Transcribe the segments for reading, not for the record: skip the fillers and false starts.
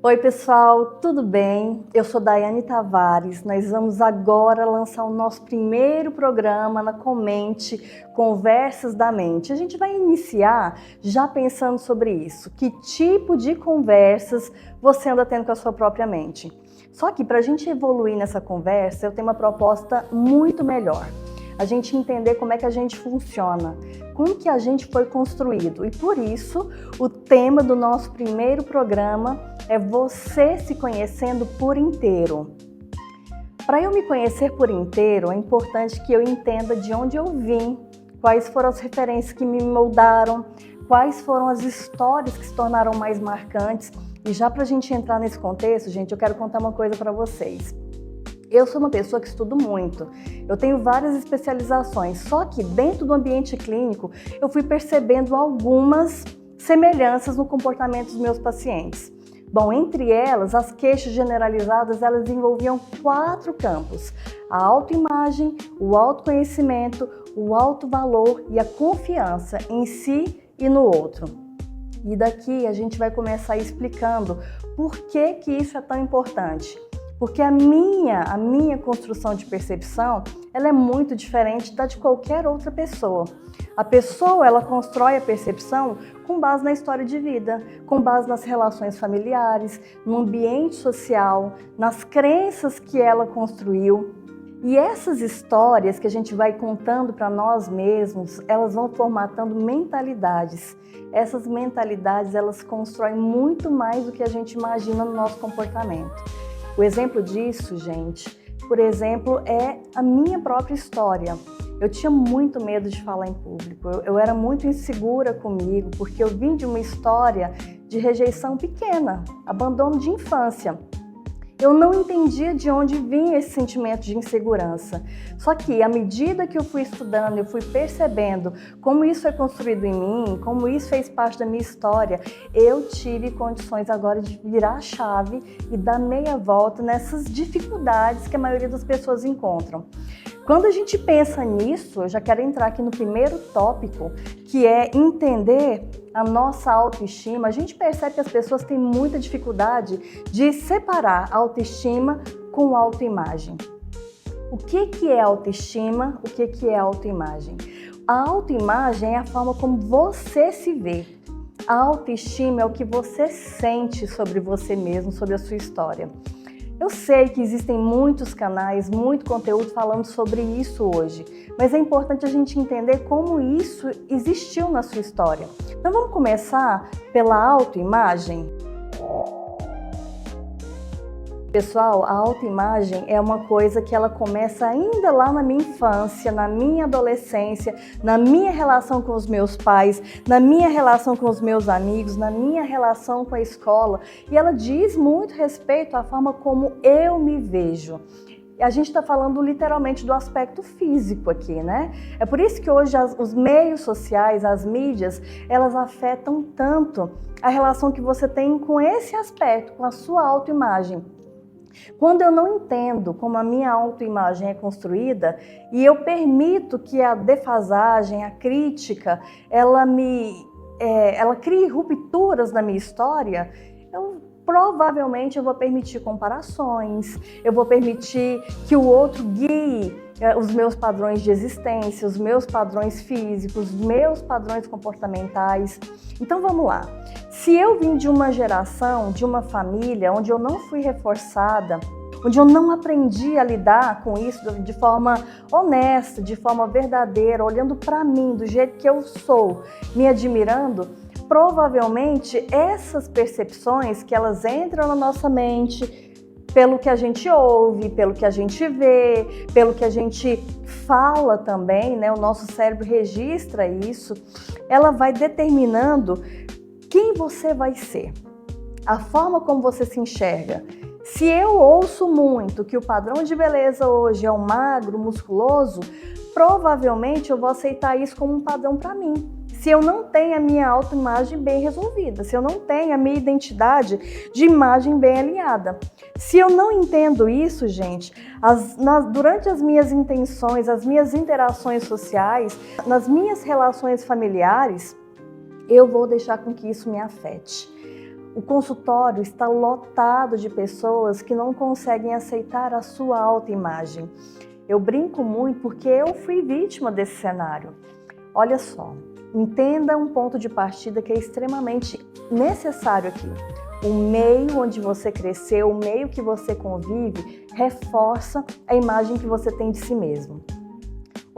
Oi pessoal, tudo bem? Eu sou Daiane Tavares, nós vamos agora lançar o nosso primeiro programa na Comente, Conversas da Mente. A gente vai iniciar já pensando sobre isso, que tipo de conversas você anda tendo com a sua própria mente. Só que para a gente evoluir nessa conversa, eu tenho uma proposta muito melhor. A gente entender como é que a gente funciona, como que a gente foi construído. E por isso, o tema do nosso primeiro programa é você se conhecendo por inteiro. Para eu me conhecer por inteiro, é importante que eu entenda de onde eu vim, quais foram as referências que me moldaram, quais foram as histórias que se tornaram mais marcantes. E já para a gente entrar nesse contexto, gente, eu quero contar uma coisa para vocês. Eu sou uma pessoa que estudo muito, eu tenho várias especializações, só que dentro do ambiente clínico eu fui percebendo algumas semelhanças no comportamento dos meus pacientes. Bom, entre elas, as queixas generalizadas, elas envolviam 4 campos: a autoimagem, o autoconhecimento, o autovalor e a confiança em si e no outro. E daqui a gente vai começar explicando por que isso é tão importante. Porque a minha construção de percepção, ela é muito diferente da de qualquer outra pessoa. A pessoa, ela constrói a percepção com base na história de vida, com base nas relações familiares, no ambiente social, nas crenças que ela construiu. E essas histórias que a gente vai contando para nós mesmos, elas vão formatando mentalidades. Essas mentalidades, elas constroem muito mais do que a gente imagina no nosso comportamento. O exemplo disso, gente, por exemplo, é a minha própria história. Eu tinha muito medo de falar em público, eu era muito insegura comigo, porque eu vim de uma história de rejeição pequena, abandono de infância. Eu não entendia de onde vinha esse sentimento de insegurança. Só que, à medida que eu fui estudando, eu fui percebendo como isso é construído em mim, como isso fez parte da minha história, eu tive condições agora de virar a chave e dar meia volta nessas dificuldades que a maioria das pessoas encontram. Quando a gente pensa nisso, eu já quero entrar aqui no primeiro tópico, que é entender a nossa autoestima. A gente percebe que as pessoas têm muita dificuldade de separar autoestima com autoimagem. O que é autoestima? O que é autoimagem? A autoimagem é a forma como você se vê. A autoestima é o que você sente sobre você mesmo, sobre a sua história. Eu sei que existem muitos canais, muito conteúdo falando sobre isso hoje, mas é importante a gente entender como isso existiu na sua história. Então vamos começar pela autoimagem? Pessoal, a autoimagem é uma coisa que ela começa ainda lá na minha infância, na minha adolescência, na minha relação com os meus pais, na minha relação com os meus amigos, na minha relação com a escola. E ela diz muito respeito à forma como eu me vejo. A gente está falando literalmente do aspecto físico aqui, né? É por isso que hoje os meios sociais, as mídias, elas afetam tanto a relação que você tem com esse aspecto, com a sua autoimagem. Quando eu não entendo como a minha autoimagem é construída e eu permito que a defasagem, a crítica, ela crie rupturas na minha história, provavelmente eu vou permitir comparações, eu vou permitir que o outro guie os meus padrões de existência, os meus padrões físicos, os meus padrões comportamentais. Então vamos lá. Se eu vim de uma geração, de uma família onde eu não fui reforçada, onde eu não aprendi a lidar com isso de forma honesta, de forma verdadeira, olhando para mim do jeito que eu sou, me admirando, provavelmente essas percepções que elas entram na nossa mente, pelo que a gente ouve, pelo que a gente vê, pelo que a gente fala também, né? O nosso cérebro registra isso, ela vai determinando quem você vai ser, a forma como você se enxerga. Se eu ouço muito que o padrão de beleza hoje é um magro, musculoso, provavelmente eu vou aceitar isso como um padrão para mim. Se eu não tenho a minha autoimagem bem resolvida, se eu não tenho a minha identidade de imagem bem alinhada. Se eu não entendo isso, gente, durante as minhas intenções, as minhas interações sociais, nas minhas relações familiares, eu vou deixar com que isso me afete. O consultório está lotado de pessoas que não conseguem aceitar a sua autoimagem. Eu brinco muito porque eu fui vítima desse cenário. Olha só, entenda um ponto de partida que é extremamente necessário aqui. O meio onde você cresceu, o meio que você convive, reforça a imagem que você tem de si mesmo.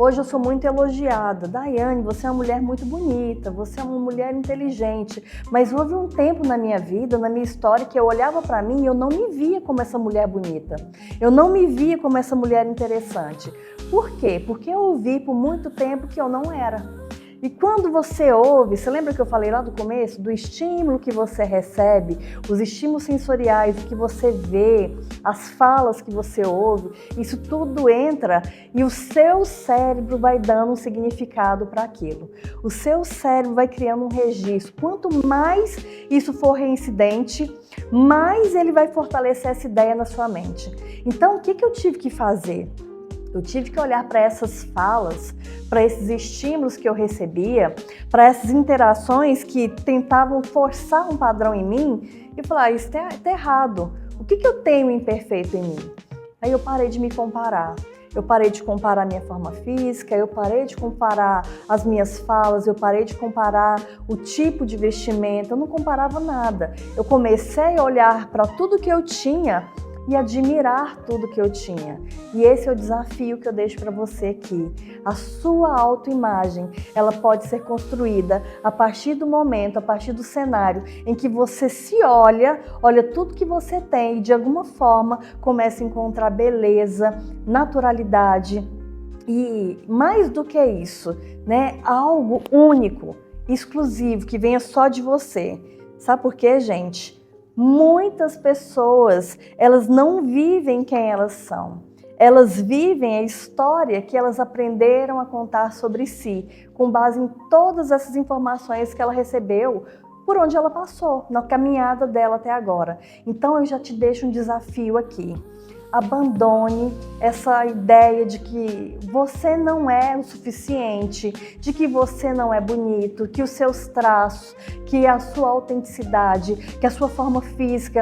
Hoje eu sou muito elogiada. Daiane, você é uma mulher muito bonita, você é uma mulher inteligente. Mas houve um tempo na minha vida, na minha história, que eu olhava para mim e eu não me via como essa mulher bonita. Eu não me via como essa mulher interessante. Por quê? Porque eu ouvi por muito tempo que eu não era. E quando você ouve, você lembra que eu falei lá do começo? Do estímulo que você recebe, os estímulos sensoriais que você vê, as falas que você ouve, isso tudo entra e o seu cérebro vai dando um significado para aquilo. O seu cérebro vai criando um registro. Quanto mais isso for reincidente, mais ele vai fortalecer essa ideia na sua mente. Então, o que eu tive que fazer? Eu tive que olhar para essas falas, para esses estímulos que eu recebia, para essas interações que tentavam forçar um padrão em mim e falar, isso tá errado. O que eu tenho imperfeito em mim? Aí eu parei de me comparar. Eu parei de comparar a minha forma física, eu parei de comparar as minhas falas, eu parei de comparar o tipo de vestimenta, eu não comparava nada. Eu comecei a olhar para tudo que eu tinha e admirar tudo que eu tinha. E esse é o desafio que eu deixo para você aqui. A sua autoimagem, ela pode ser construída a partir do momento, a partir do cenário em que você se olha tudo que você tem e de alguma forma começa a encontrar beleza, naturalidade e mais do que isso, né? Algo único, exclusivo, que venha só de você. Sabe por quê, gente? Muitas pessoas, elas não vivem quem elas são. Elas vivem a história que elas aprenderam a contar sobre si, com base em todas essas informações que ela recebeu por onde ela passou, na caminhada dela até agora. Então eu já te deixo um desafio aqui. Abandone essa ideia de que você não é o suficiente, de que você não é bonito, que os seus traços, que a sua autenticidade, que a sua forma física,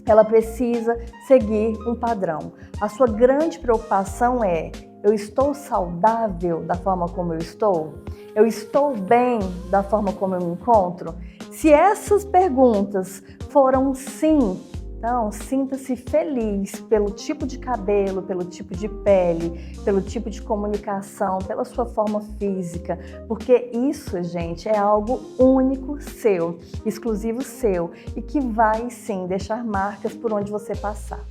ela precisa seguir um padrão. A sua grande preocupação é: eu estou saudável da forma como eu estou? Eu estou bem da forma como eu me encontro? Se essas perguntas foram sim, então, sinta-se feliz pelo tipo de cabelo, pelo tipo de pele, pelo tipo de comunicação, pela sua forma física, porque isso, gente, é algo único seu, exclusivo seu e que vai sim deixar marcas por onde você passar.